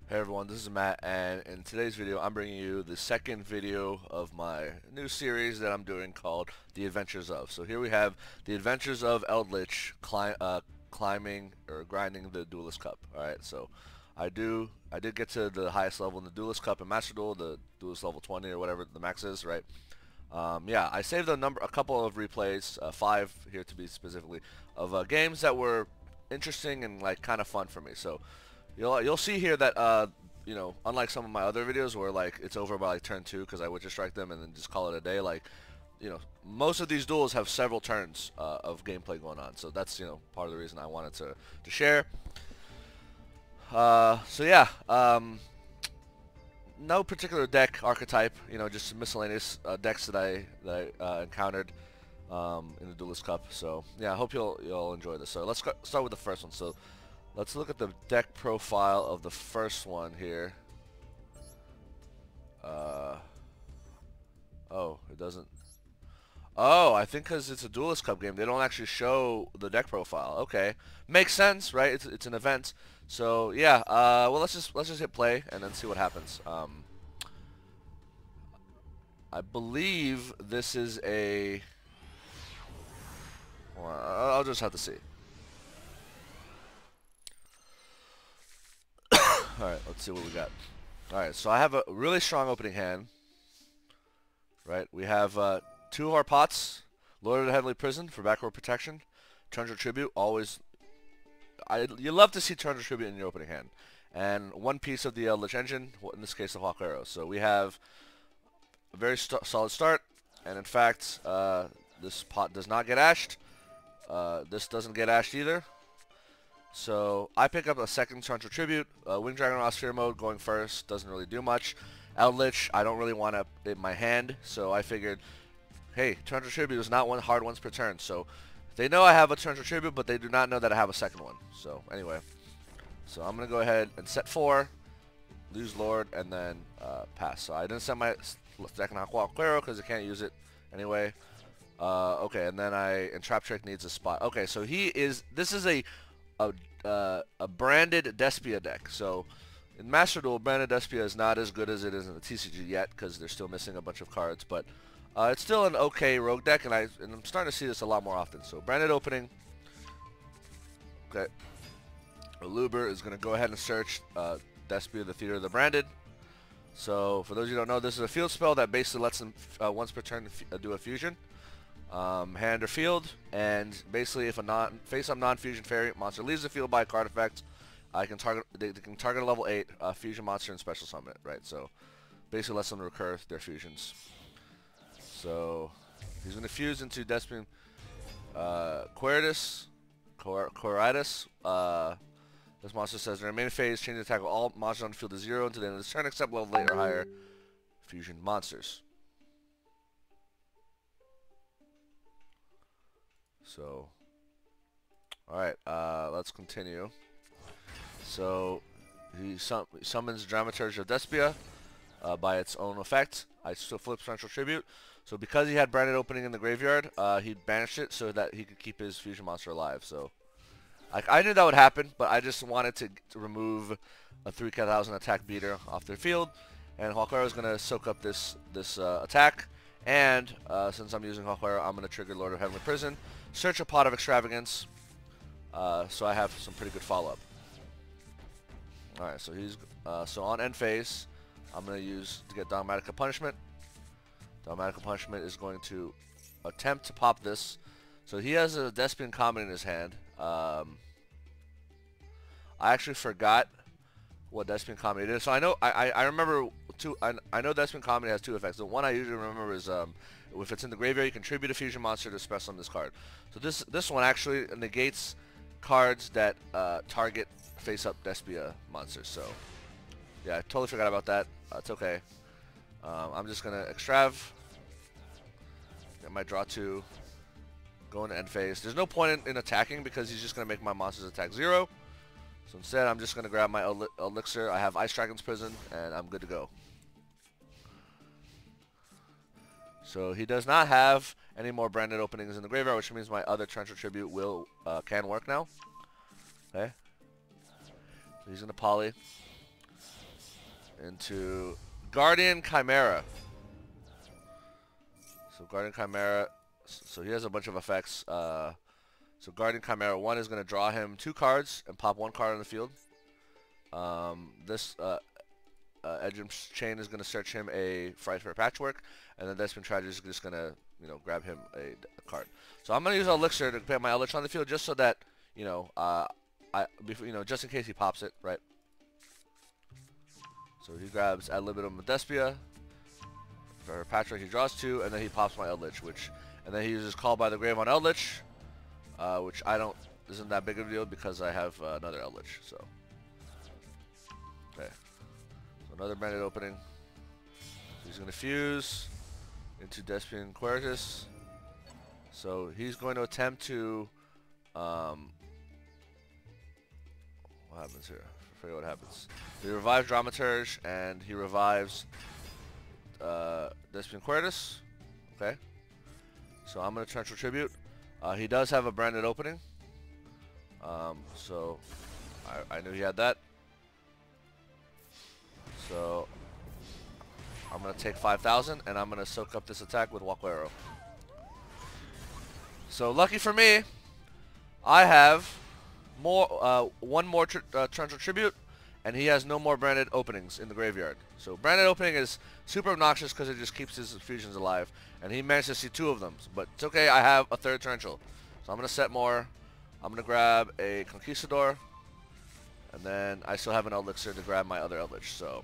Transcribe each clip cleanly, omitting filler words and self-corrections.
Hey everyone, this is Matt, and in today's video I'm bringing you the second video of my new series that I'm doing called The Adventures of. So here we have The Adventures of Eldlich climbing or grinding the Duelist Cup. Alright, so I did get to the highest level in the Duelist Cup in Master Duel, the Duelist level 20 or whatever the max is, right? Yeah, I saved a couple of replays, 5 here to be specifically, of games that were interesting and like kind of fun for me. So you'll see here that you know, unlike some of my other videos where like it's over by like turn 2 because I would just strike them and then just call it a day, like, you know, most of these duels have several turns of gameplay going on. So that's, you know, part of the reason I wanted to share. So yeah, no particular deck archetype, you know, just miscellaneous decks that I encountered in the Duelist Cup. So yeah, I hope you'll enjoy this. So let's start with the first one. So let's look at the deck profile of the first one here. Oh, it doesn't. Oh, I think because it's a Duelist Cup game, they don't actually show the deck profile. Okay, makes sense, right? It's an event, so yeah. Well, let's just hit play and then see what happens. I believe this is a. Well, I'll just have to see. Alright, let's see what we got. Alright, so I have a really strong opening hand. Right, we have 2 of our pots. Lord of the Heavenly Prison for back row protection. Torrential Tribute, always. You love to see Torrential Tribute in your opening hand. And 1 piece of the Eldlich engine, in this case the Halq arrow. So we have a very solid start. And in fact, this pot does not get ashed. This doesn't get ashed either. So I pick up a second Torrential Tribute. Wing Dragon Raw Sphere mode going first doesn't really do much. Eldlich, I don't really want to in my hand, so I figured, hey, Torrential Tribute is not one hard once per turn. So they know I have a Torrential Tribute, but they do not know that I have a second one. So anyway, so I'm gonna go ahead and set 4, lose Lord, and then pass. So I didn't set my second Halq arrow because I can't use it anyway. Okay, and then Trap Trick needs a spot. Okay, so this is a branded Despia deck. So in Master Duel, branded Despia is not as good as it is in the TCG yet because they're still missing a bunch of cards, but it's still an okay rogue deck, and I'm starting to see this a lot more often. So branded opening. Okay, Luber is going to go ahead and search Despia, the Theater of the Branded. So for those of you who don't know, this is a field spell that basically lets them once per turn do a fusion. Hand or field, and basically if a face-up non-fusion fairy monster leaves the field by a card effect, they can target a level 8 fusion monster and special summon it, right? So basically lets them recur their fusions. So he's going to fuse into Despian Quiritus. This monster says during main phase, change the attack of all monsters on the field to 0 until the end of this turn except level 8 or higher fusion monsters. So, alright, let's continue. So, he summons Dramaturge of Despia by its own effect. I still flip Torrential Tribute. So, because he had branded opening in the graveyard, he banished it so that he could keep his fusion monster alive. So, I knew that would happen, but I just wanted to remove a 3,000 attack beater off their field. And Halq arrow is going to soak up this attack. And since I'm using Halq arrow, I'm going to trigger Lord of Heavenly Prison. Search a Pot of Extravagance, so I have some pretty good follow-up. Alright, so so on end phase, I'm going to get Dogmatic Punishment. Dogmatic Punishment is going to attempt to pop this. So he has a Despian Comet in his hand. I actually forgot what Despian Comet is. So I know, I remember I know Despian Comet has 2 effects. The one I usually remember is if it's in the graveyard, you contribute a fusion monster to special summon this card. So this one actually negates cards that target face-up Despia monsters. So yeah, I totally forgot about that. It's okay. I'm just gonna extrav, get my draw 2, go into end phase. There's no point in attacking because he's just gonna make my monsters attack 0. So instead, I'm just gonna grab my elixir. I have Ice Dragon's Prison, and I'm good to go. So he does not have any more branded openings in the graveyard, which means my other Torrential Tribute can work now. Okay. So he's going to poly. into Guardian Chimera. So Guardian Chimera, so he has a bunch of effects. So Guardian Chimera 1 is going to draw him 2 cards and pop 1 card on the field. This Edgem Chain is going to search him a Fright for Patchwork, and then Desperation Tragedy is just going to, you know, grab him a card. So I'm going to use Elixir to put my Eldlich on the field just so that, you know, just in case he pops it, right? So he grabs Ad Libitum with Despia. For Patchwork, he draws 2, and then he pops my Eldlich, and then he uses Call by the Grave on Eldlich, which isn't that big of a deal because I have another Eldlich. So, okay, so another branded opening. So he's going to fuse into Despia Queritus. So he's going to attempt to, what happens here? I forget what happens. He revives Dramaturge, and he revives Despia Queritus. Okay. So I'm going to Torrential Tribute. He does have a branded opening. So I knew he had that. So I'm going to take 5,000, and I'm going to soak up this attack with Walk Arrow. So lucky for me, I have one more Torrential Tribute, and he has no more branded openings in the graveyard. So branded opening is super obnoxious because it just keeps his fusions alive, and he managed to see 2 of them. But it's okay, I have a 3rd Torrential. So I'm going to set more. I'm going to grab a Conquistador, and then I still have an Elixir to grab my other Eldlich. So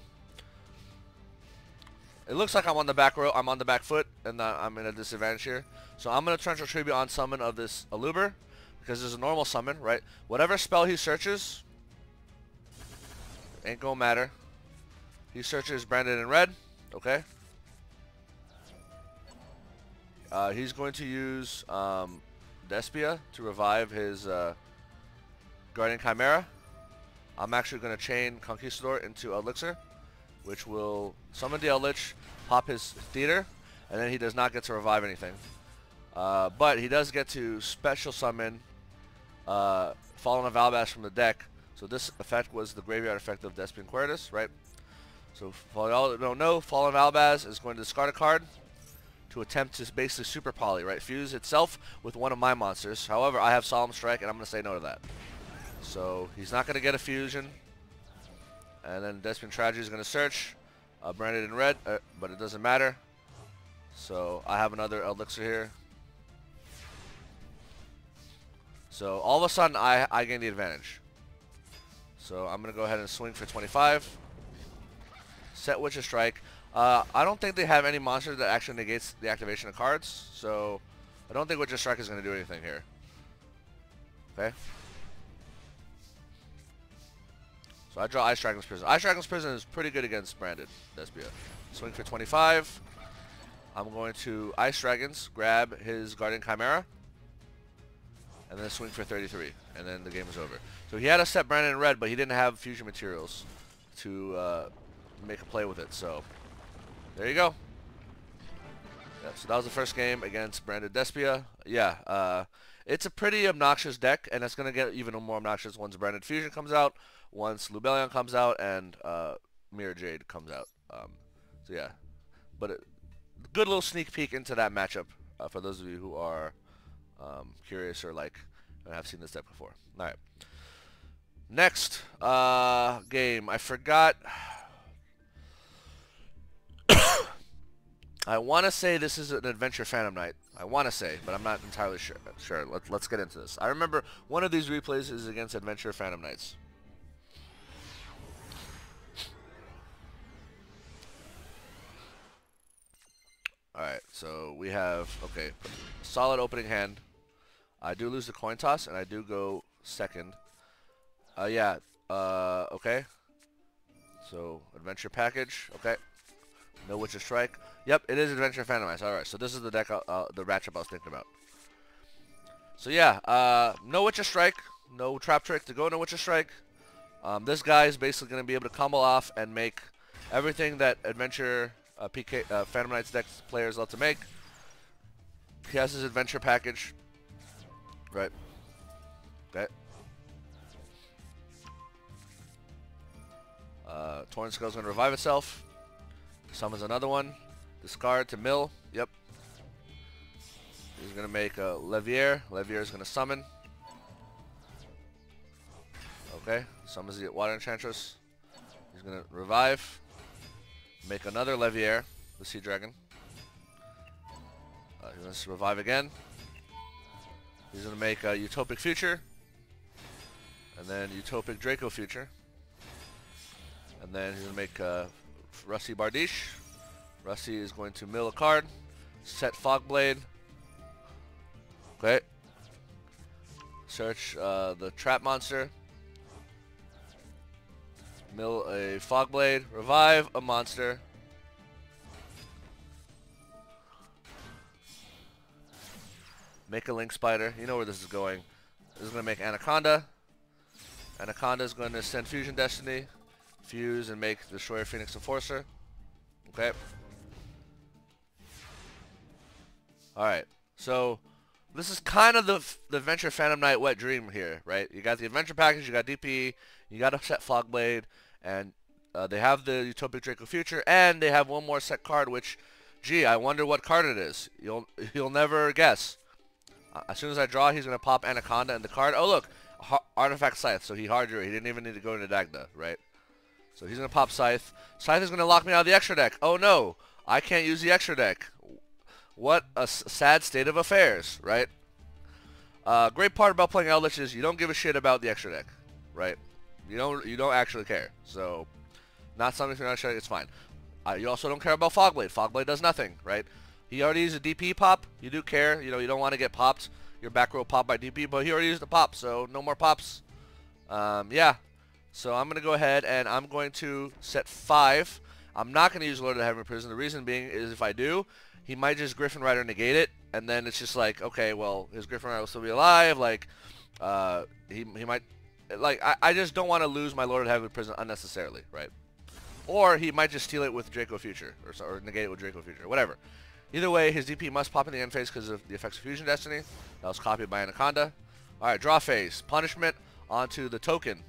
it looks like I'm on the back row. I'm on the back foot, and I'm in a disadvantage here. So I'm going to Torrential Tribute on summon of this Aluber, because there's a normal summon, right? Whatever spell he searches, ain't gonna matter. He searches branded in red, okay? He's going to use Despia to revive his Guardian Chimera. I'm actually going to chain Conquistador into Elixir, which will summon the Eldlich, pop his Theater, and then he does not get to revive anything. But he does get to special summon Fallen of Albaz from the deck. So this effect was the graveyard effect of Despia Queritus, right? So for y'all that don't know, Fallen of Albaz is going to discard a card to attempt to basically super poly, right? Fuse itself with one of my monsters. However, I have Solemn Strike, and I'm going to say no to that. So he's not going to get a fusion. And then Despia Tragedy is going to search, branded in red, but it doesn't matter. So I have another Elixir here. So all of a sudden, I gain the advantage. So I'm going to go ahead and swing for 25. Set Witch's Strike. I don't think they have any monster that actually negates the activation of cards. So I don't think Witch's Strike is going to do anything here. Okay. So I draw Ice Dragon's Prison. Ice Dragon's Prison is pretty good against branded Despia. Swing for 25. I'm going to Ice Dragons, grab his Guardian Chimera, and then swing for 33, and then the game is over. So he had a set branded in red, but he didn't have fusion materials to make a play with it. So there you go. Yeah, so that was the first game against branded Despia. Yeah, it's a pretty obnoxious deck, and it's going to get even more obnoxious once branded fusion comes out, once Lubellion comes out, and Mirror Jade comes out. So yeah, but good little sneak peek into that matchup for those of you who are curious or like have seen this deck before. All right, next game. I forgot. I want to say this is an Adventure Phantom Knight. I want to say, but I'm not entirely sure. Let's get into this. I remember one of these replays is against Adventure Phantom Knights. Alright, so we have, okay, solid opening hand. I do lose the coin toss, and I do go second. Yeah, okay. So, Adventure Package, okay. No Witch's Strike. Yep, it is Adventure Phantom Knights. Alright, so this is the deck, the matchup I was thinking about. So yeah, no Witch's Strike, no Trap Trick to go no Witch's Strike. This guy is basically going to be able to combo off and make everything that Adventure Phantom Knights deck players love to make. He has his Adventure Package. Right. Okay. Torrential is going to revive itself. Summons another one. Discard to mill. Yep. He's going to make a Levier. Levier is going to summon. Okay. Summons the Water Enchantress. He's going to revive. Make another Levier, the Sea Dragon. He's going to revive again. He's going to make a Utopic Future. And then Utopic Draco Future. And then he's going to make Rusty Bardiche. Rusty is going to mill a card. Set Fogblade. Okay. Search the Trap Monster. Mill a Fogblade. Revive a monster. Make a Link Spider. You know where this is going. This is going to make Anaconda. Anaconda is going to send Fusion Destiny. Fuse and make Destroyer Phoenix Enforcer. Okay. Alright. So, this is kind of the Adventure Phantom Knight wet dream here, right? You got the Adventure Package, you got DPE, you got a set Fogblade, and they have the Utopic Draco Future, and they have one more set card, which, gee, I wonder what card it is. You'll never guess. As soon as I draw, he's going to pop Anaconda in the card. Oh, look. Artifact Scythe. So he hard drew it. He didn't even need to go into Dagda, right? So he's going to pop Scythe. Scythe is going to lock me out of the extra deck. Oh, no. I can't use the extra deck. What a sad state of affairs, right? Great part about playing Eldlich is you don't give a shit about the extra deck, right? You don't actually care. So, not something for extra deck, it's fine. You also don't care about Fogblade. Fogblade does nothing, right? He already used a DP pop. You do care. You know, you don't want to get popped. Your back row pop by DP, but he already used the pop, so no more pops. Yeah. So I'm going to go ahead and I'm going to set 5. I'm not going to use Lord of the Heavenly Prison. The reason being is if I do, he might just Griffin Rider negate it, and then it's just like, okay, well, his Griffin Rider will still be alive. Like, he might, like, I just don't want to lose my Lord of the Heavenly Prison unnecessarily, right? Or he might just steal it with Draco Future, or negate it with Draco Future, whatever. Either way, his DP must pop in the end phase because of the effects of Fusion Destiny. That was copied by Anaconda. Alright, draw phase. Punishment onto the token.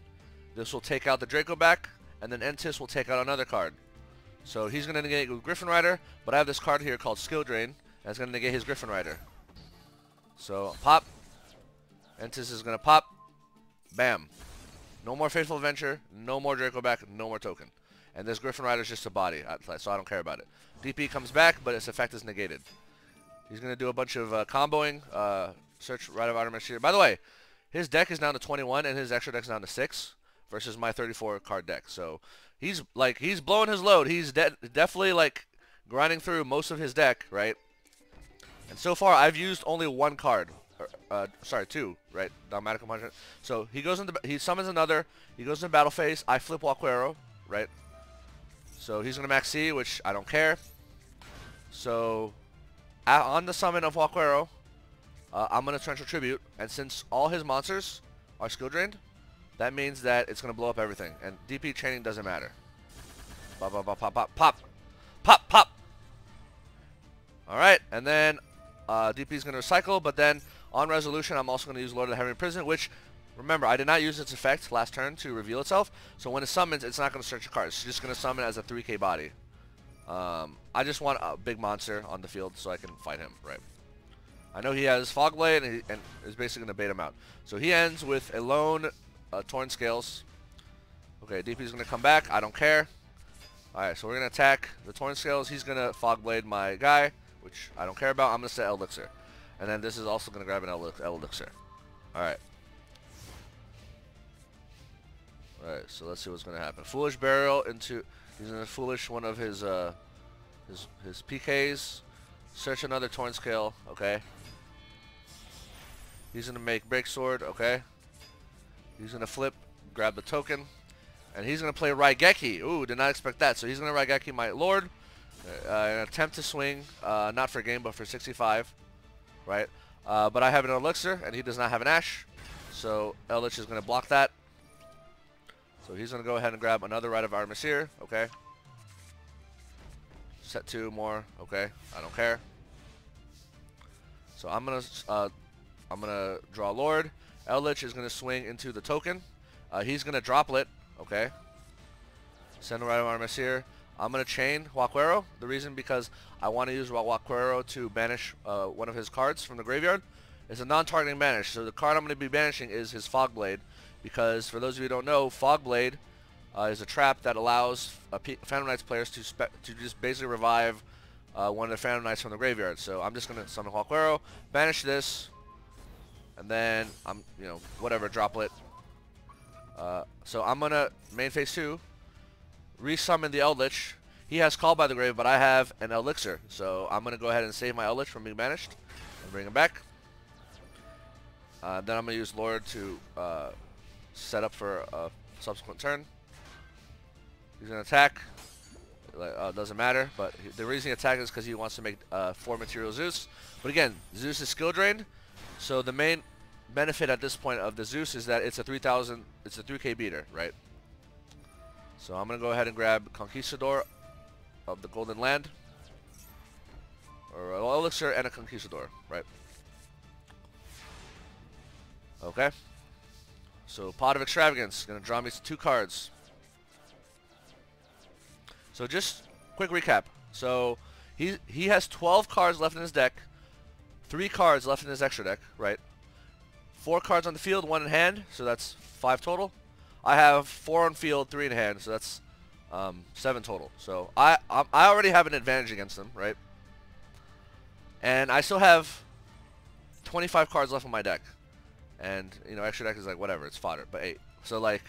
This will take out the Draco back, and then Entis will take out another card. So he's going to negate with Griffin Rider, but I have this card here called Skill Drain, and it's going to negate his Griffin Rider. So, pop. Entis is going to pop. Bam. No more Faithful Adventure, no more Draco back, no more token. And this Griffin Rider is just a body, so I don't care about it. DP comes back, but its effect is negated. He's going to do a bunch of comboing. Search Rite of Outer. By the way, his deck is down to 21, and his extra deck is down to 6, versus my 34 card deck. So he's blowing his load. He's definitely like grinding through most of his deck, right? And so far, I've used only one card. Sorry, 2, right? Dogmatic Punishment. So he summons another. He goes into battle phase. I flip Walquero, right? So he's going to max C, which I don't care. So on the summon of Walquero, I'm going to Torrential Tribute. And since all his monsters are skill drained, that means that it's going to blow up everything. And DP chaining doesn't matter. Pop, pop, pop, pop, pop, pop. Pop, pop. Alright, and then DP is going to recycle, but then on resolution, I'm also going to use Lord of the Heavenly Prison, which, remember, I did not use its effect last turn to reveal itself, so when it summons, it's not going to search a card. It's just going to summon as a 3k body. I just want a big monster on the field so I can fight him, right? I know he has Fogblade and is basically going to bait him out. So he ends with a lone Torn Scales. Okay, DP is going to come back. I don't care. Alright, so we're going to attack the Torn Scales. He's going to Fogblade my guy, which I don't care about. I'm going to set Elixir. And then this is also going to grab an Elixir. Alright. Alright, so let's see what's going to happen. Foolish Burial into... He's going to Foolish one of his PKs. Search another Torn Scale. Okay. He's going to make Break Sword. Okay. He's going to flip, grab the token. And he's going to play Raigeki. Ooh, did not expect that. So he's going to Raigeki my Lord. An attempt to swing. Not for game, but for 65. Right. But I have an Elixir, and he does not have an Ash. So Eldlich is going to block that. So he's going to go ahead and grab another Rite of Armistier. Okay. Set 2 more. Okay. I don't care. So I'm gonna draw Lord. Eldlich is gonna swing into the token. He's gonna Droplet. Okay. Send right Artemis here. I'm going to chain Huaquero. The reason because I want to use Huaquero to banish one of his cards from the graveyard. It's a non-targeting banish. So the card I'm going to be banishing is his Fogblade. Because for those of you who don't know, Fogblade is a trap that allows Phantom Knights players to just basically revive one of the Phantom Knights from the graveyard. So I'm just going to summon Huaquero, banish this, and then whatever, Droplet. So I'm going to main phase 2. Resummon the Eldlich. He has Call by the Grave, but I have an Elixir. So I'm going to go ahead and save my Eldlich from being banished and bring him back. Then I'm going to use Lord to set up for a subsequent turn. He's going to attack. Doesn't matter, but the reason he attacks is because he wants to make 4 material Zeus. But again, Zeus is skill drained. So the main benefit at this point of the Zeus is that it's a 3,000, it's a 3k beater, right? So I'm going to go ahead and grab Conquistador of the Golden Land. Or an Elixir and a Conquistador, right? Okay. So Pot of Extravagance. Going to draw me 2 cards. So just quick recap. So he has 12 cards left in his deck. 3 cards left in his extra deck, right? 4 cards on the field, 1 in hand. So that's 5 total. I have 4 on field, 3 in hand, so that's 7 total. So I already have an advantage against them, right? And I still have 25 cards left on my deck, and extra deck is like whatever, it's fodder. But 8. So like,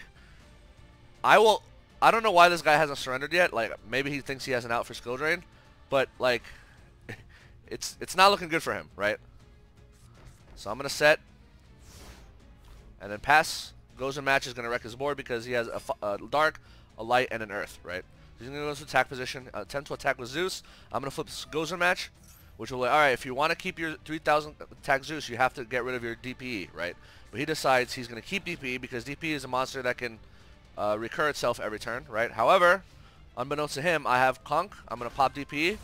I don't know why this guy hasn't surrendered yet. Like maybe he thinks he has an out for skill drain, but like, it's not looking good for him, right? So I'm gonna set, and then pass. Gozen match is going to wreck his board because he has a dark, a light, and an earth, right? He's going to go to attack position, attempt to attack with Zeus. I'm going to flip Gozen match, which will be, alright, if you want to keep your 3,000 attack Zeus, you have to get rid of your DPE, right? But he decides he's going to keep DPE because DPE is a monster that can recur itself every turn, right? However, unbeknownst to him, I have Conk. I'm going to pop DPE,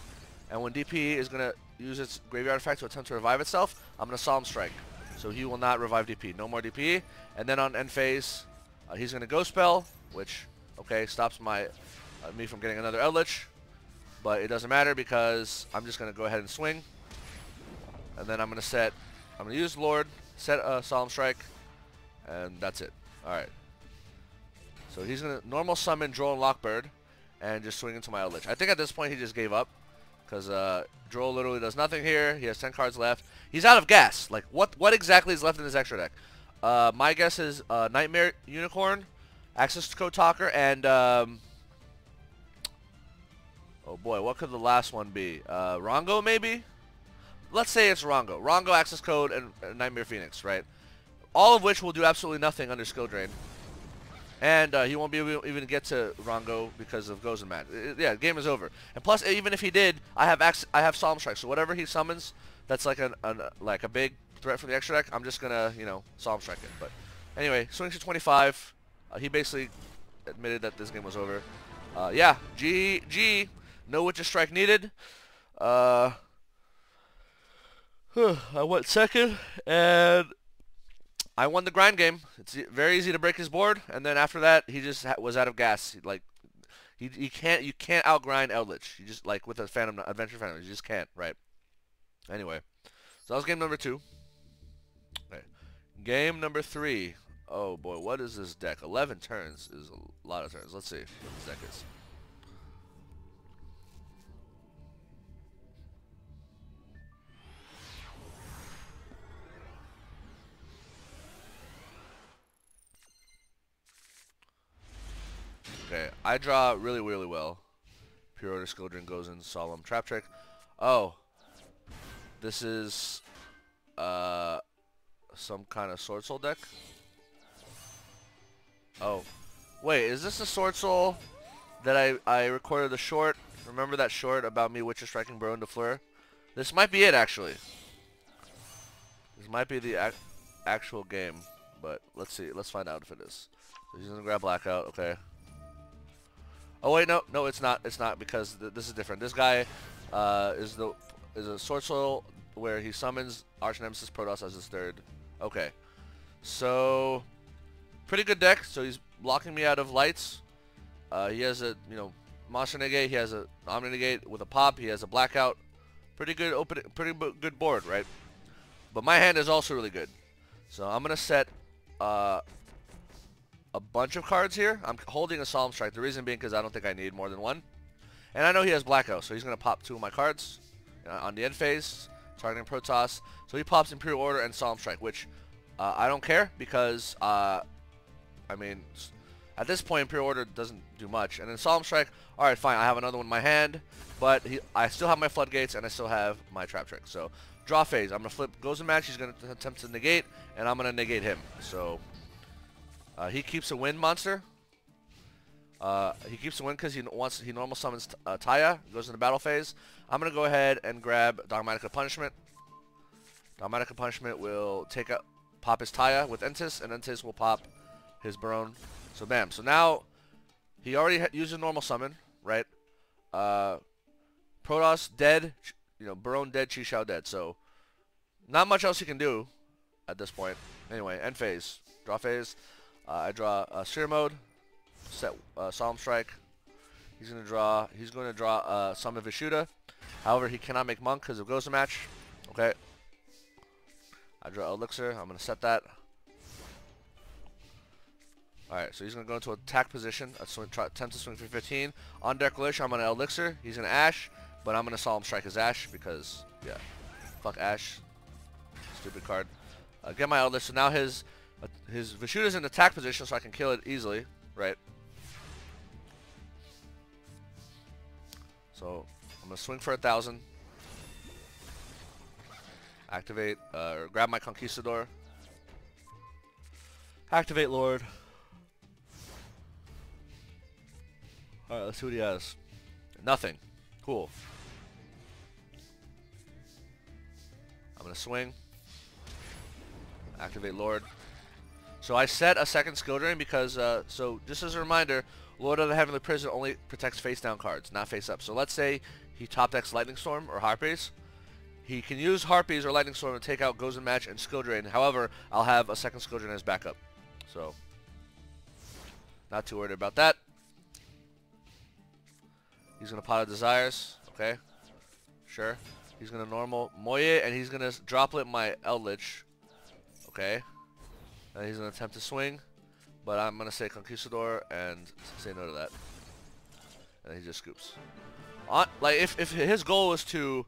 and when DPE is going to use its graveyard effect to attempt to revive itself, I'm going to Solemn Strike. So he will not revive DP. No more DP. And then on end phase, he's going to Ghost Spell, which, okay, stops me from getting another Eldlich. But it doesn't matter because I'm just going to go ahead and swing. And then I'm going to use Lord, set a Solemn Strike, and that's it. Alright. So he's going to normal summon Droll and Lockbird and just swing into my Eldlich. I think at this point he just gave up because Droll literally does nothing here. He has 10 cards left. He's out of gas. Like, what exactly is left in his extra deck? My guess is Nightmare Unicorn, Access Code Talker, and oh boy, what could the last one be? Rongo maybe? Let's say it's Rongo. Rongo, Access Code, and Nightmare Phoenix, right? All of which will do absolutely nothing under Skill Drain. And he won't be able to even get to Rongo because of Gozen Match. Yeah, game is over. And plus, even if he did, I have Solemn Strike. So whatever he summons, that's like a big threat from the extra deck. I'm just gonna Solemn Strike it. But anyway, swings to 25. He basically admitted that this game was over. Yeah, GG. No Witcher Strike needed. I went second and I won the grind game. It's very easy to break his board, and then after that, he just was out of gas. You can't outgrind Eldlich. You just with a Adventure Phantom, you just can't, right? Anyway, so that was game number 2. Okay. Game number 3. Oh boy, what is this deck? 11 turns is a lot of turns. Let's see what this deck is. Okay, I draw really, really well. Pure Order, Skill Drain, Gozen, Solemn, Trap Trick. Oh, this is some kind of Swordsoul deck. Oh, wait, is this the Swordsoul that I recorded the short? Remember that short about me Witcher striking Bro into Fleur? This might be it, actually. This might be the actual game, but let's see. Let's find out if it is. So he's gonna grab Blackout. Okay. Oh wait, no, it's not. It's not because this is different. This guy is a Swordsoul where he summons Arch Nemesis Protoss as his third. Okay, so pretty good deck. So he's blocking me out of lights. He has a, you know, monster negate. He has a omni negate with a pop. He has a blackout. Pretty good opening, pretty good board, right? But my hand is also really good. So I'm gonna set a bunch of cards here. I'm holding a Solemn Strike. The reason being because I don't think I need more than one. And I know he has blackout, so he's gonna pop 2 of my cards on the end phase, targeting Protoss. So he pops Imperial Order and Solemn Strike, which I don't care because I mean, at this point Imperial Order doesn't do much. And then Solemn Strike, all right, fine. I have another one in my hand, but I still have my Floodgates and I still have my Trap Trick. So draw phase. I'm gonna flip Gozen match. He's gonna attempt to negate, and I'm gonna negate him. So he keeps a wind monster. He keeps a wind because he normal summons Taya. Goes into battle phase. I'm gonna go ahead and grab Dogmatic of Punishment. Dogmatic of Punishment will pop his Taya with Entis, and Entis will pop his Barone. So bam. So now he already used a normal summon, right? Protoss dead. You know, Barone dead, Chi-Shao dead. So not much else he can do at this point. Anyway, end phase. Draw phase. I draw Sphere Mode. Set Solemn Strike. He's going to draw Summon Vishuddha. However, he cannot make Monk because of Gozen match. Okay. I draw Elixir. I'm going to set that. Alright, so he's going to go into attack position. Attempt to swing for 15. On Declaration, I'm going to Elixir. He's going to Ash. But I'm going to Solemn Strike his Ash because, yeah, fuck Ash. Stupid card. Get my Eldlich. So now his Vishuddha's in attack position so I can kill it easily, right? So I'm going to swing for 1,000. Activate, or grab my Conquistador. Activate Lord. Alright, let's see what he has. Nothing. Cool. I'm going to swing. Activate Lord. So I set a second skill drain because, so just as a reminder, Lord of the Heavenly Prison only protects face down cards, not face up. So let's say he top decks Lightning Storm or Harpies. He can use Harpies or Lightning Storm to take out Gozen match and skill drain. However, I'll have a second skill drain as backup. So, not too worried about that. He's going to Pot of Desires. Okay. Sure. He's going to normal Moye, and he's going to Droplet my Eldlich. Okay. And he's going to attempt to swing, but I'm going to say Conquistador and say no to that. And he just scoops. Like, if his goal was to,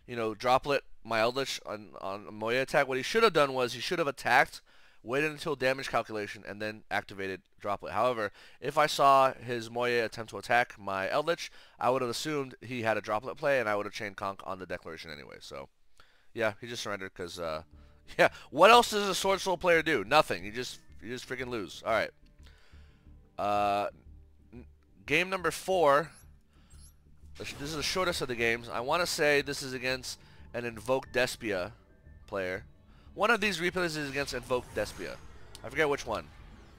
you know, Droplet my Eldlich on a Moye attack, what he should have done was he should have attacked, waited until damage calculation, and then activated Droplet. However, if I saw his Moye attempt to attack my Eldlich, I would have assumed he had a Droplet play, and I would have chained Conk on the Declaration anyway. So, yeah, he just surrendered because, yeah, what else does a Swordsoul player do? Nothing. You just freaking lose. All right. Game number 4. This is the shortest of the games. I want to say this is against an Invoked Despia player. One of these replays is against Invoked Despia. I forget which one.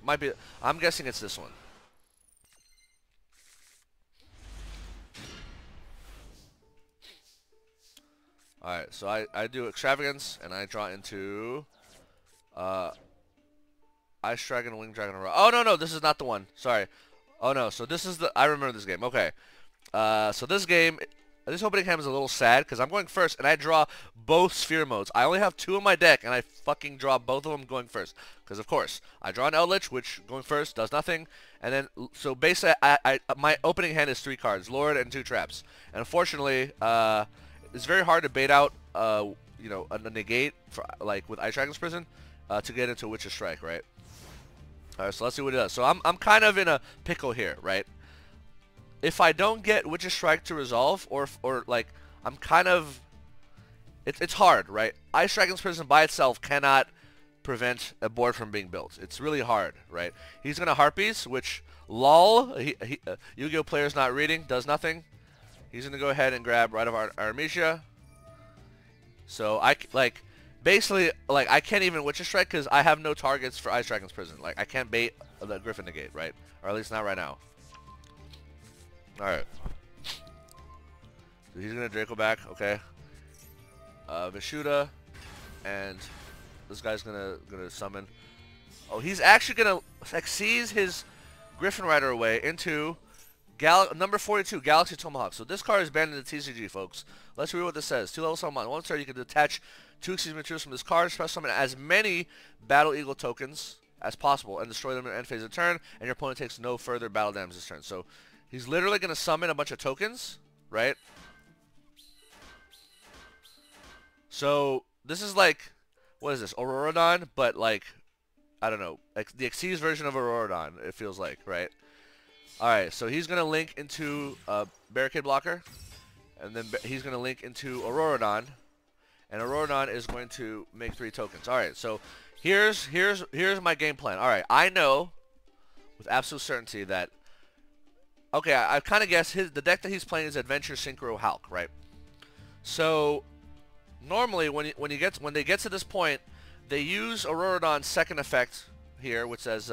Might be. I'm guessing it's this one. Alright, so I do Extravagance, and I draw into Ice Dragon, Wing Dragon, oh, no, this is not the one. Sorry. Oh, no, so this is the... I remember this game. Okay. So this game... This opening hand is a little sad, because I'm going first, and I draw both Sphere Modes. I only have 2 in my deck, and I fucking draw both of them going first. Because, of course, I draw an Eldlich, which, going first, does nothing. And then, so basically, my opening hand is 3 cards, Lord and 2 traps. And unfortunately, it's very hard to bait out, you know, a negate, for, like, with Ice Dragon's Prison, to get into Witch's Strike, right? Alright, so let's see what it does. So I'm kind of in a pickle here, right? If I don't get Witch's Strike to resolve, or like, I'm kind of... It's hard, right? Ice Dragon's Prison by itself cannot prevent a board from being built. It's really hard, right? He's going to Harpies, which, lol, Yu-Gi-Oh! Player's not reading, does nothing. He's going to go ahead and grab Rite of Artemisia. So, basically, like, I can't even Witch's Strike because I have no targets for Ice Dragon's Prison. Like, I can't bait the Griffin negate, right? Or at least not right now. Alright. So he's gonna Draco back, okay. Vishuddha, and this guy's gonna summon. Oh, he's actually gonna like seize his Griffin Rider away into Number 42, Galaxy Tomahawk. So this card is banned in the TCG, folks. Let's read what this says. 2 level summon. On 1 turn, you can detach 2 Exceed materials from this card, special summon as many Battle Eagle tokens as possible, and destroy them at end phase of turn, and your opponent takes no further battle damage this turn. So he's literally going to summon a bunch of tokens, right? So this is like, what is this, Auroradon, but like, I don't know, the Xyz version of Auroradon, it feels like, right? Alright, so he's going to link into Barricade Blocker, and then he's going to link into Auroradon, and Auroradon is going to make 3 tokens. Alright, so here's my game plan. Alright, I know with absolute certainty that, okay, I kind of guess the deck that he's playing is Adventure Synchro Halq, right? So normally when they get to this point, they use Auroradon's second effect here, which says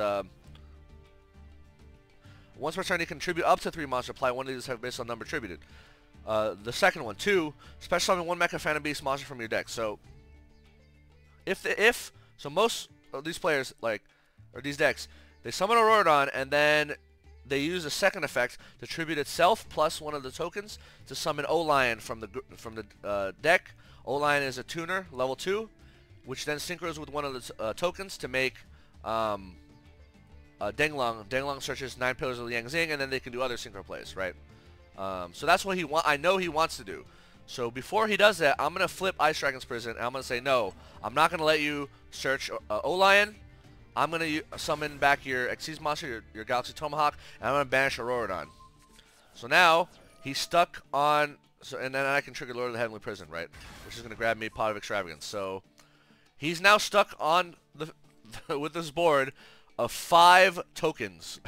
once per turn, you can tribute up to 3 monsters. Apply one of these effects based on number tributed. The second one, 2, special summon 1 Mecha Phantom Beast monster from your deck. So so most of these players, like, or these decks, they summon Auroradon and then they use a second effect to tribute itself plus one of the tokens to summon O-Lion from the deck. O-Lion is a tuner, level 2, which then synchros with one of the tokens to make Denglong. Denglong searches 9 Pillars of Liang Xing, and then they can do other synchro plays, right? So that's what I know he wants to do. So before he does that, I'm going to flip Ice Dragon's Prison, and I'm going to say, no, I'm not going to let you search O-Lion. I'm going to summon back your Xyz monster, your Galaxy Tomahawk, and I'm going to banish Auroradon. So now, he's stuck on, and then I can trigger Lord of the Heavenly Prison, right? Which is going to grab me Pot of Extravagance. So he's now stuck on with this board of 5 tokens.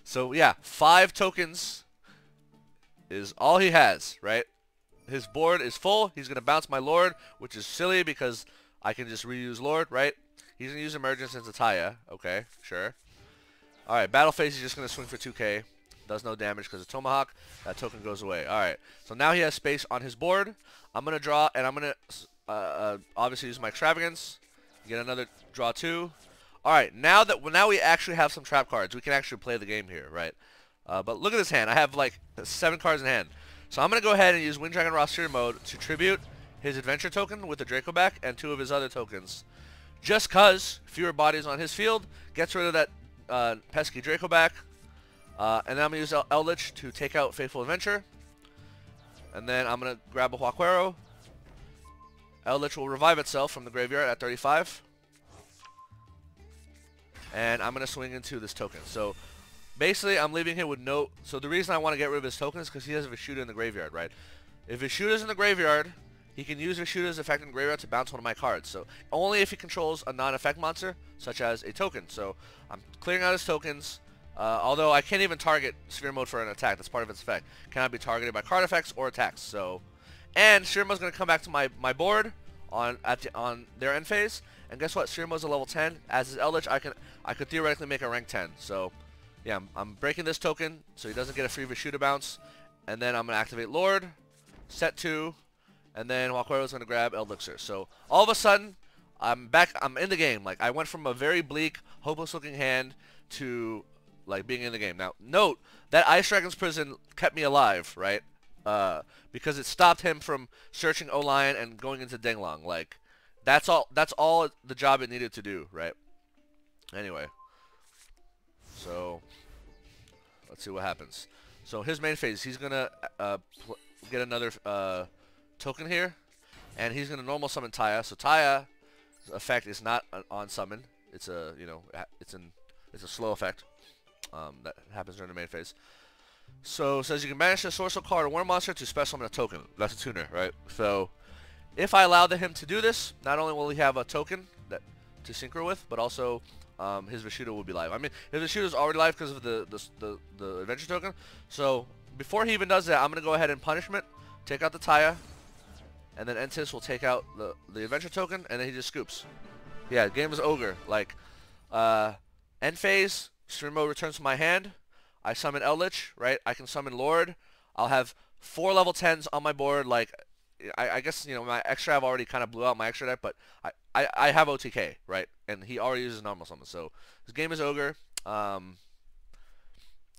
So yeah, 5 tokens is all he has, right? His board is full. He's going to bounce my Lord, which is silly because I can just reuse Lord, right? He's going to use Emergence into Taya. Okay, sure. Alright, battle phase, he's just going to swing for 2k. Does no damage because of Tomahawk. That token goes away. Alright, so now he has space on his board. I'm going to draw, and I'm going to obviously use my Extravagance. Get another draw 2. Alright, now we actually have some trap cards. We can actually play the game here, right? But look at this hand. I have like 7 cards in hand. So I'm going to go ahead and use Wind Dragon Roster mode to tribute his Adventure token with the Draco back and 2 of his other tokens. Just cause fewer bodies on his field, gets rid of that pesky Draco back. And then I'm going to use Eldlich to take out Faithful Adventure. And then I'm going to grab a Huaquero. Eldlich will revive itself from the graveyard at 35. And I'm going to swing into this token. So basically, I'm leaving him with no... So the reason I want to get rid of his token is because he has Vishuda in the graveyard, right? If Vishuda's in the graveyard, he can use Vishuda's effect in the graveyard to bounce one of my cards. So only if he controls a non-effect monster, such as a token. So I'm clearing out his tokens. Although I can't even target Sphere Mode for an attack. That's part of its effect. Cannot be targeted by card effects or attacks. So, and Sphere Mode's going to come back to my board on their end phase. And guess what? Sphere Mode's a level 10. As is Eldlich, I could theoretically make a rank 10. So yeah, I'm breaking this token so he doesn't get a free Vishuda bounce. And then I'm going to activate Lord, set 2, and then Huaquero's going to grab Elixir. So all of a sudden, I'm back. I'm in the game. Like, I went from a very bleak, hopeless-looking hand to like being in the game. Now, note that Ice Dragon's Prison kept me alive, right? Because it stopped him from searching O-Lion and going into Denglong. Like, that's all the job it needed to do, right? Anyway, so let's see what happens. So his main phase, he's gonna get another token here, and he's gonna normal summon Taya. So Taya's effect is not on summon. It's a it's a slow effect that happens during the main phase. So it says you can banish a Swordsoul card or one monster to special summon a token. That's a tuner, right? So if I allow him to do this, not only will he have a token to synchro with, but also his Vishuda will be live. I mean, his Vishuda is already live because of the adventure token. So before he even does that, I'm gonna go ahead and punishment, take out the Taya, and then Entis will take out the adventure token, and then he just scoops. Yeah, game is ogre. Like end phase, Sphere Mode returns to my hand. I summon Eldlich, right? I can summon Lord. I'll have 4 level 10s on my board. Like, I guess, my extra I've already kind of blew out my extra deck, but I have OTK, right? And he already uses normal summon. So this game is ogre.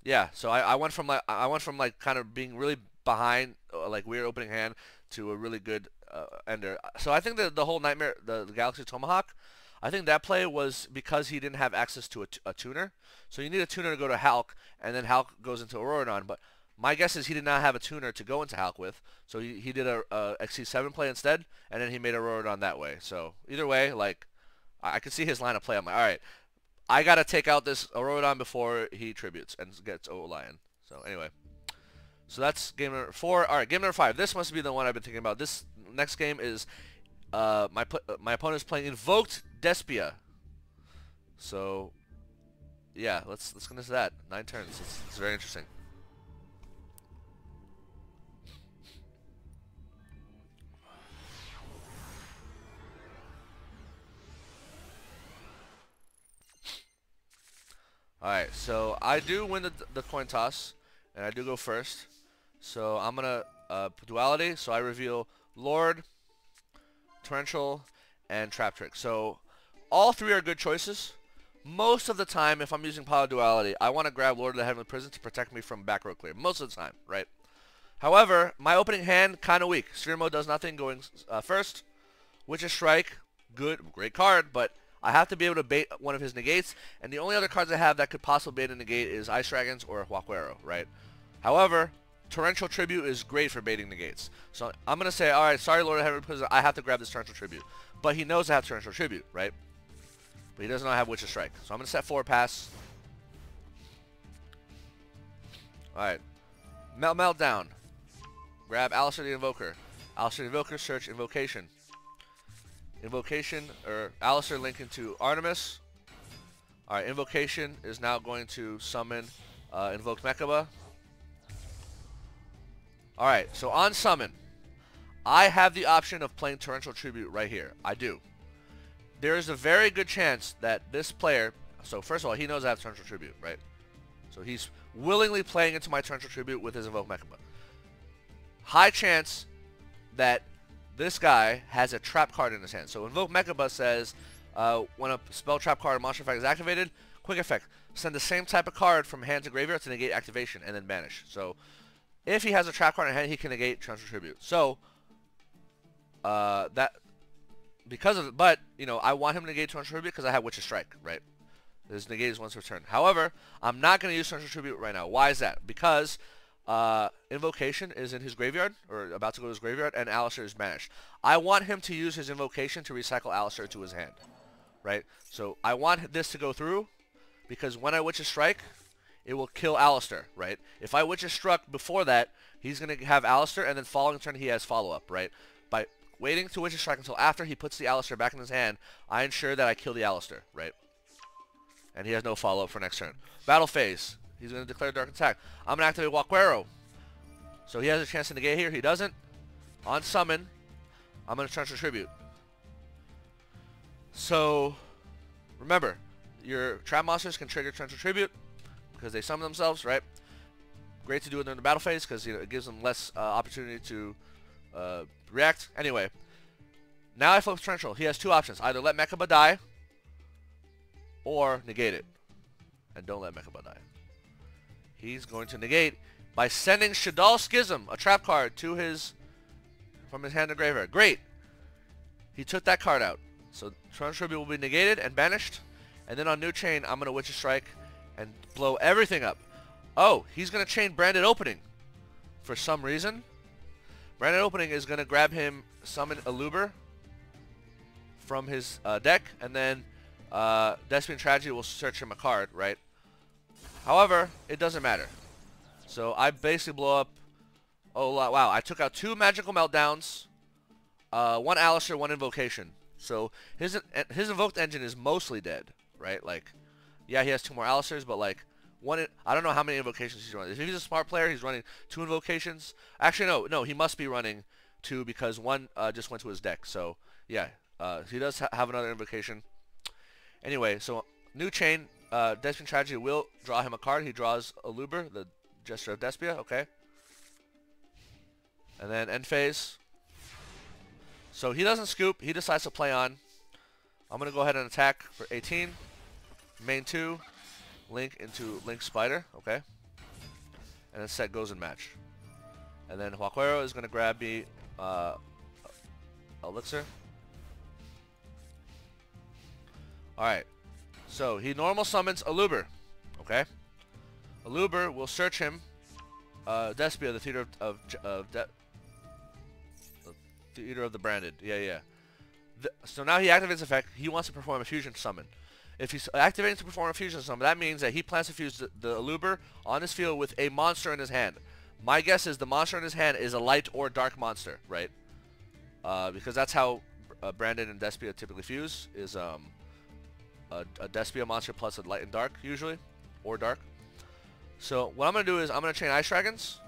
Yeah, so I went from like kind of being really behind, like weird opening hand, to a really good ender. So I think that the whole Nightmare, the Galaxy Tomahawk, I think that play was because he didn't have access to a tuner. So you need a tuner to go to Halq, and then Halq goes into Auroradon. But my guess is he did not have a tuner to go into Halq with, so he did a XC7 play instead, and then he made Auroradon that way. So either way, like I could see his line of play. I'm like, all right, I gotta take out this Auroradon before he tributes and gets O-Lion. So anyway, so that's game number 4. All right, game number 5. This must be the one I've been thinking about. This next game is my opponent is playing Invoked Despia. So yeah, let's get into that. 9 turns. It's very interesting. Alright, so I do win the coin toss, and I do go first. So I'm going to Duality, so I reveal Lord, Torrential, and Trap Trick. So all 3 are good choices. Most of the time, if I'm using Poly Duality, I want to grab Lord of the Heavenly Prison to protect me from back row clear. Most of the time, right? However, my opening hand, kind of weak. Sphere Mode does nothing going first. Witch's Strike, great card, but I have to be able to bait one of his negates, and the only other cards I have that could possibly bait a negate is Ice Dragons or Huaquero, right? However, Torrential Tribute is great for baiting negates. So I'm going to say, alright, sorry Lord of Heaven, because I have to grab this Torrential Tribute. But he knows I have Torrential Tribute, right? But he does not have Witch's Strike. So I'm going to set 4 pass. Alright. Meltdown. Grab Alistair the Invoker. Alistair the Invoker, search Invocation. Invocation, or Alistair link into Artemis. Alright, Invocation is now going to summon Invoked Mechaba. Alright, so on summon, I have the option of playing Torrential Tribute right here. I do. There is a very good chance that this player, so first of all, he knows I have Torrential Tribute, right? So he's willingly playing into my Torrential Tribute with his Invoked Mechaba. High chance that this guy has a trap card in his hand. So Invoked Mechaba says, when a spell trap card or monster effect is activated, quick effect, send the same type of card from hand to graveyard to negate activation and then banish. So if he has a trap card in hand, he can negate Torrential Tribute. So that because of it, but you know, I want him to negate Torrential Tribute because I have Witch's Strike, right? His negate is once per turn. However, I'm not going to use Torrential Tribute right now. Why is that? Because Invocation is in his graveyard, or about to go to his graveyard, and Alistair is banished. I want him to use his Invocation to recycle Alistair to his hand, right? So I want this to go through, because when I Witch's Strike, it will kill Alistair, right? If I Witch's Struck before that, he's going to have Alistair, and then following turn he has follow-up, right? By waiting to Witch's Strike until after he puts the Alistair back in his hand, I ensure that I kill the Alistair, right? And he has no follow-up for next turn. Battle phase. He's going to declare Dark Attack. I'm going to activate Huaquero. So he has a chance to negate here. He doesn't. On summon, I'm going to Torrential Tribute. So, remember, your trap monsters can trigger Torrential Tribute because they summon themselves, right? Great to do it during the battle phase because it gives them less opportunity to react. Anyway, now I flip Torrential. He has 2 options. Either let Mechaba die or negate it. And don't let Mechaba die. He's going to negate by sending Shadal Schism, a trap card, to from his hand to graveyard. Great. He took that card out. So Torrential Tribute will be negated and banished. And then on new chain, I'm going to Witch's Strike and blow everything up. Oh, he's going to chain Branded Opening for some reason. Branded Opening is going to grab him, summon Aluber from his deck, and then Desperation Tragedy will search him a card, right? However, it doesn't matter. So I basically blow up. Oh wow! I took out 2 Magical Meltdowns, 1 Alistair, 1 Invocation. So his Invoked engine is mostly dead, right? Like, yeah, he has 2 more Alistairs, but like I don't know how many Invocations he's running. If he's a smart player, he's running 2 Invocations. Actually, no, he must be running 2 because 1 just went to his deck. So yeah, he does have another Invocation. Anyway, so new chain. Desperation Tragedy will draw him a card. He draws Aluber, the Gesture of Despia, okay. And then end phase. So he doesn't scoop. He decides to play on. I'm going to go ahead and attack for 18. Main 2. Link into Link Spider, okay. and then set Gozen match. And then Huaquero is going to grab me Elixir. Alright, so he normal summons Aluber, okay? Aluber will search him, Despia, the Theater of the Branded, yeah. So now he activates effect, he wants to perform a fusion summon. If he's activating to perform a fusion summon, that means that he plans to fuse the Aluber on his field with a monster in his hand. My guess is the monster in his hand is a light or dark monster, right? Because that's how Branded and Despia typically fuse, is a Despia monster plus a light and dark, usually, or dark. So what I'm going to do is I'm going to chain Ice Dragons,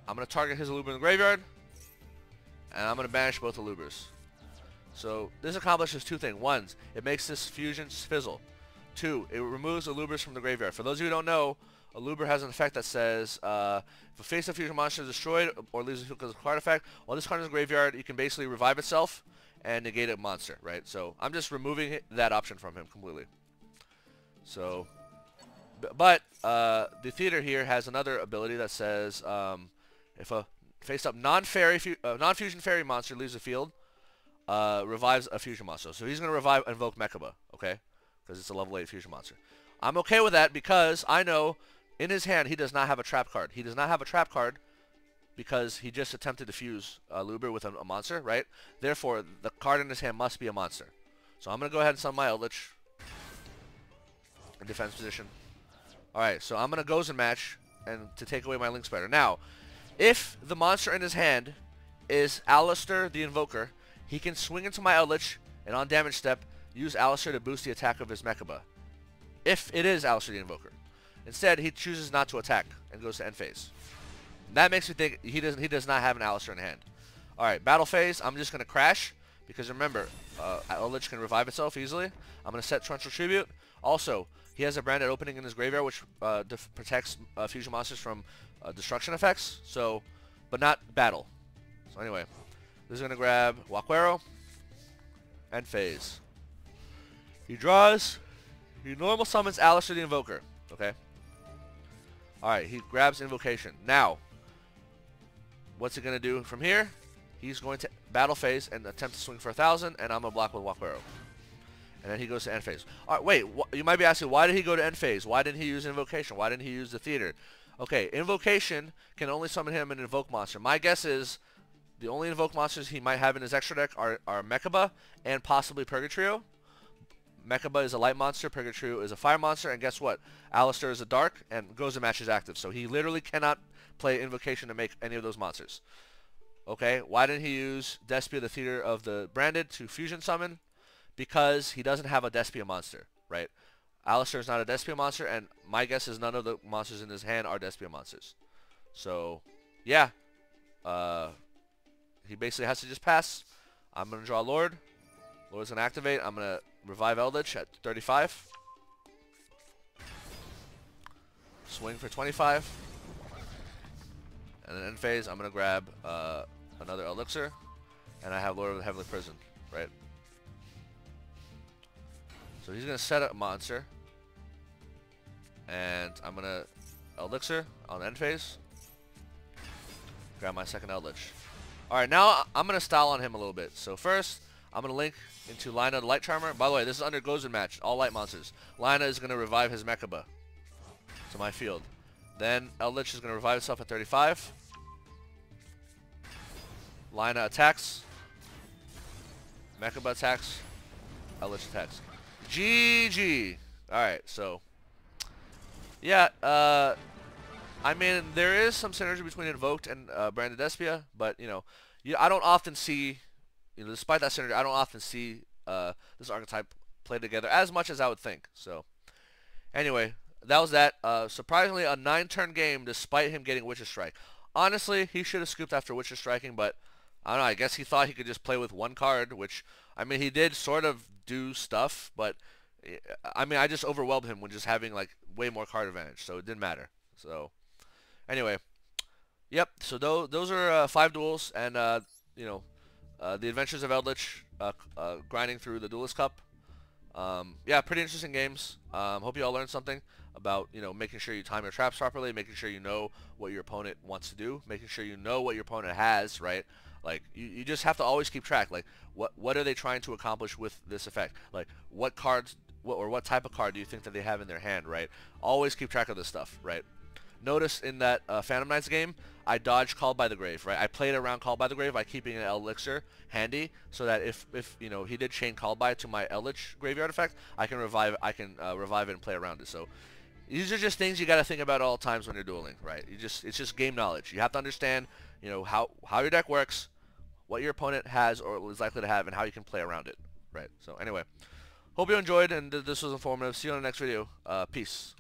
I'm going to target his Aluber in the graveyard, and I'm going to banish both Alubers. So this accomplishes two things. One, it makes this fusion fizzle. Two, it removes Alubers from the graveyard. For those of you who don't know, Aluber has an effect that says if a face-up fusion monster is destroyed or leaves because of a card effect, while this card is in the graveyard, you can basically revive itself and negate a monster, right? So I'm just removing that option from him completely. So, but the Theater here has another ability that says if a face-up non-fusion fairy monster leaves the field, revives a fusion monster. So he's going to revive Invoked Mechaba, okay? Because it's a level 8 fusion monster. I'm okay with that because I know in his hand he does not have a trap card. He does not have a trap card because he just attempted to fuse Aluber with a monster, right? Therefore, the card in his hand must be a monster. So I'm going to go ahead and summon my Eldlich in defense position. Alright, so I'm going to Gozen match and to take away my Link Spider. Now, if the monster in his hand is Alistair the Invoker, he can swing into my Eldlich and on damage step use Alistair to boost the attack of his Mechaba. If it is Alistair the Invoker. Instead, he chooses not to attack and goes to end phase. That makes me think he does not have an Alistair in hand. Alright, battle phase, I'm just going to crash because remember, Eldlich can revive itself easily. I'm going to set Torrential Tribute. Also, he has a Branded opening in his graveyard which protects fusion monsters from destruction effects, so, but not battle. So anyway, this is going to grab Huaquero and phase. He draws, he normal summons Alistair the Invoker, okay? Alright, he grabs Invocation. Now, what's he going to do from here? He's going to battle phase and attempt to swing for 1,000, and I'm going to block with Huaquero. And then he goes to end phase. Alright, wait, you might be asking, why did he go to end phase? Why didn't he use Invocation? Why didn't he use the Theater? Okay, Invocation can only summon him an Invoke monster. My guess is the only Invoke monsters he might have in his extra deck are Mechaba and possibly Purgatrio. Mechaba is a light monster, Purgatrio is a fire monster, and guess what? Alistair is a dark, and Gozen match is active. So he literally cannot play Invocation to make any of those monsters. Okay, why didn't he use Despia, the Theater of the Branded, to fusion summon? Because he doesn't have a Despia monster, right? Alistair is not a Despia monster, and my guess is none of the monsters in his hand are Despia monsters. So, yeah. He basically has to just pass. I'm going to draw Lord. Lord's going to activate. I'm going to revive Eldlich at 35. Swing for 25. And then end phase, I'm going to grab another Elixir. And I have Lord of the Heavenly Prison, right? So he's going to set up a monster. And I'm going to Elixir on end phase. Grab my second Eldlich. Alright, now I'm going to style on him a little bit. So first, I'm going to link into Lina the Light Charmer. By the way, this is under Gozen match, all light monsters. Lina is going to revive his Mechaba to my field. Then Eldlich is going to revive itself at 35. Lina attacks. Mechaba attacks. Eldlich attacks. GG! Alright, so... yeah, I mean, there is some synergy between Invoked and Branded Despia, but, you know, I don't often see, you know, despite that synergy, I don't often see this archetype play together as much as I would think. So, anyway, that was that. Surprisingly, a 9-turn game despite him getting Witch's Strike. Honestly, he should have scooped after Witch's Striking, but, I don't know, I guess he thought he could just play with one card, which, I mean, he did sort of do stuff, but, I mean, I just overwhelmed him with just having, like, way more card advantage, so it didn't matter. So... anyway, yep, so those are 5 duels, and, you know, the Adventures of Eldlich, grinding through the Duelist Cup. Yeah, pretty interesting games. Hope you all learned something about, making sure you time your traps properly, making sure you know what your opponent wants to do, making sure you know what your opponent has, right? Like, you just have to always keep track. Like, what are they trying to accomplish with this effect? Like, what cards, what type of card do you think that they have in their hand, right? Always keep track of this stuff, right? Notice in that Phantom Knights game, I dodged Called by the Grave, right? I played around Called by the Grave by keeping an Elixir handy, so that if he did chain Called by to my Eldlich graveyard effect, I can revive it and play around it. So these are just things you got to think about all times when you're dueling, right? It's just game knowledge. You have to understand, how your deck works, what your opponent has or is likely to have, and how you can play around it, right? So anyway, hope you enjoyed and this was informative. See you on the next video. Peace.